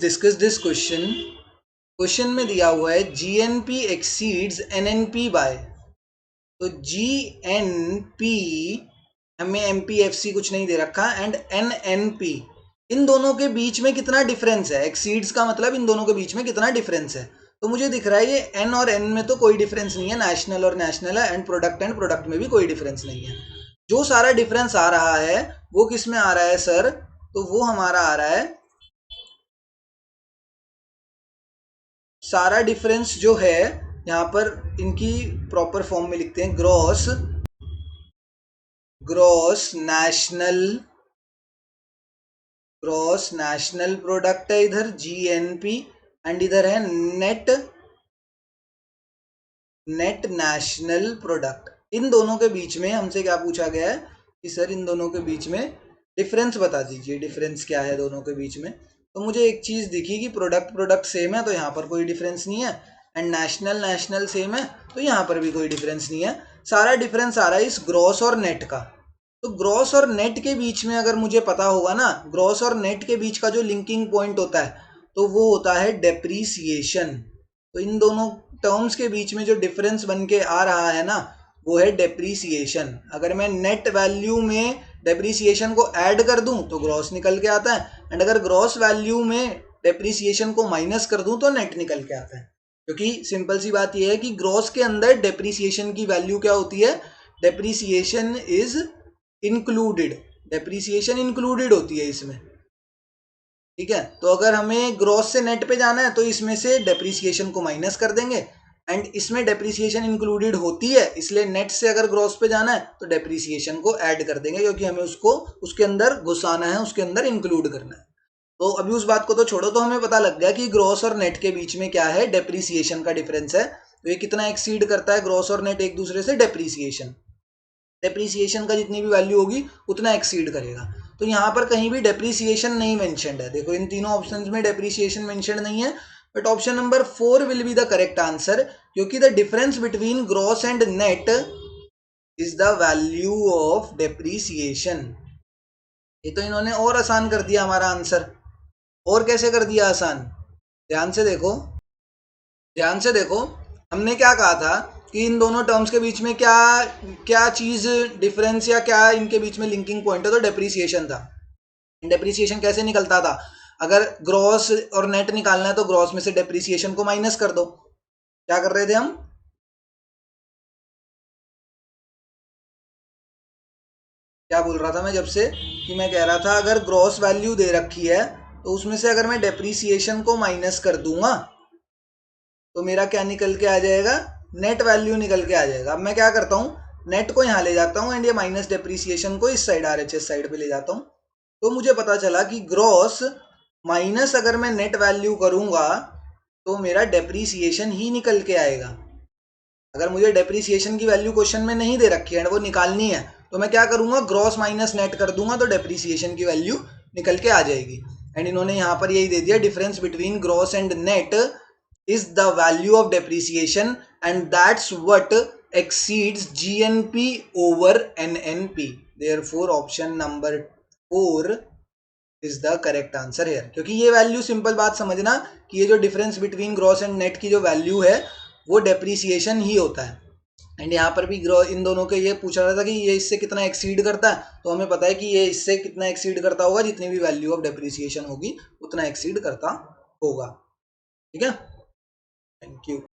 Discuss this question में दिया हुआ है जीएनपी एक्सीड्स एनएनपी बाय, तो जीएनपी हमें एमपीएफसी कुछ नहीं दे रखा एंड एनएनपी, इन दोनों के बीच में कितना डिफरेंस है। एक्सीड्स का मतलब इन दोनों के बीच में कितना डिफरेंस है। तो मुझे दिख रहा है ये एन और एन में तो कोई डिफरेंस नहीं है, नेशनल और नेशनल है, एंड प्रोडक्ट में भी कोई डिफरेंस नहीं है। जो सारा डिफरेंस आ रहा है वो किस में आ रहा है सर, तो वो हमारा आ रहा है, सारा डिफरेंस जो है यहाँ पर इनकी प्रॉपर फॉर्म में लिखते हैं, ग्रॉस नेशनल प्रोडक्ट है इधर जीएनपी, एंड इधर है नेट नेशनल प्रोडक्ट। इन दोनों के बीच में हमसे क्या पूछा गया है कि सर इन दोनों के बीच में डिफरेंस बता दीजिए, डिफरेंस क्या है दोनों के बीच में। तो मुझे एक चीज दिखी कि प्रोडक्ट सेम है, तो यहाँ पर कोई डिफरेंस नहीं है, एंड नेशनल सेम है, तो यहाँ पर भी कोई डिफरेंस नहीं है। सारा डिफरेंस आ रहा है इस ग्रॉस और नेट का। तो ग्रॉस और नेट के बीच में अगर मुझे पता होगा ना, ग्रॉस और नेट के बीच का जो लिंकिंग पॉइंट होता है तो वो होता है डेप्रीसिएशन। तो इन दोनों टर्म्स के बीच में जो डिफरेंस बन के आ रहा है ना वो है डेप्रीसिएशन। अगर मैं नेट वैल्यू में डेप्रीसिएशन को ऐड कर दूं तो ग्रॉस निकल के आता है, एंड अगर ग्रॉस वैल्यू में डेप्रीसिएशन को माइनस कर दूं तो नेट निकल के आता है। क्योंकि सिंपल सी बात यह है कि ग्रॉस के अंदर डेप्रीसिएशन की वैल्यू क्या होती है, depreciation is included, depreciation included होती है इसमें। ठीक है, तो अगर हमें ग्रॉस से नेट पे जाना है तो इसमें से डेप्रीसिएशन को माइनस कर देंगे, एंड इसमें डेप्रीसिएशन इंक्लूडेड होती है, इसलिए नेट से अगर ग्रॉस पे जाना है तो डेप्रीसिएशन को ऐड कर देंगे, क्योंकि हमें उसको उसके अंदर घुसाना है, उसके अंदर इंक्लूड करना है। तो अभी उस बात को तो छोड़ो, तो हमें पता लग गया कि ग्रॉस और नेट के बीच में क्या है, डेप्रीसिएशन का डिफरेंस है। तो ये कितना एक्सीड करता है ग्रॉस और नेट एक दूसरे से, डेप्रीसिएशन का जितनी भी वैल्यू होगी उतना एक्सीड करेगा। तो यहाँ पर कहीं भी डेप्रीसिएशन नहीं मेंशन्ड है, देखो इन तीनों ऑप्शंस में डेप्रीसिएशन मेंशन्ड नहीं है, but option number 4 will be the correct answer, क्योंकि the difference between gross and net is the value of depreciation. ये तो इन्होंने और आसान कर दिया हमारा आंसर। और कैसे कर दिया आसान, ध्यान से देखो, हमने क्या कहा था कि इन दोनों टर्म्स के बीच में क्या क्या चीज डिफरेंस या क्या इनके बीच में लिंकिंग पॉइंट है, तो डेप्रीसिएशन था। डेप्रीसिएशन कैसे निकलता था, अगर ग्रॉस और नेट निकालना है तो ग्रॉस में से डेप्रीसिएशन को माइनस कर दो। क्या कर रहे थे हम, क्या बोल रहा था मैं जब से, कि मैं कह रहा था अगर ग्रॉस वैल्यू दे रखी है तो उसमें से अगर मैं डेप्रीसिएशन को माइनस कर दूंगा तो मेरा क्या निकल के आ जाएगा, नेट वैल्यू निकल के आ जाएगा। अब मैं क्या करता हूँ, नेट को यहाँ ले जाता हूँ एंड ये माइनस डेप्रीसिएशन को इस साइड आरएचएस साइड पे ले जाता हूँ। तो मुझे पता चला कि ग्रॉस माइनस अगर मैं नेट वैल्यू करूंगा तो मेरा डेप्रीसिएशन ही निकल के आएगा। अगर मुझे डेप्रीसिएशन की वैल्यू क्वेश्चन में नहीं दे रखी है, वो निकालनी है, तो मैं क्या करूंगा, ग्रॉस माइनस नेट कर दूंगा तो डेप्रीसिएशन की वैल्यू निकल के आ जाएगी। एंड इन्होंने यहाँ पर यही दे दिया, difference between gross and net is the value of depreciation and that's what exceeds GNP over NNP. Therefore option number 4 is the correct answer here. क्योंकि ये वैल्यू, सिंपल बात समझना कि ये जो difference between gross and net की जो value है वो डेप्रीसिएशन ही होता है। एंड यहाँ पर भी इन दोनों के ये पूछा रहा था कि ये इससे कितना एक्सीड करता है, तो हमें पता है कि ये इससे कितना एक्सीड करता होगा, जितनी भी वैल्यू ऑफ डेप्रीसिएशन होगी उतना एक्सीड करता होगा। ठीक है, थैंक यू।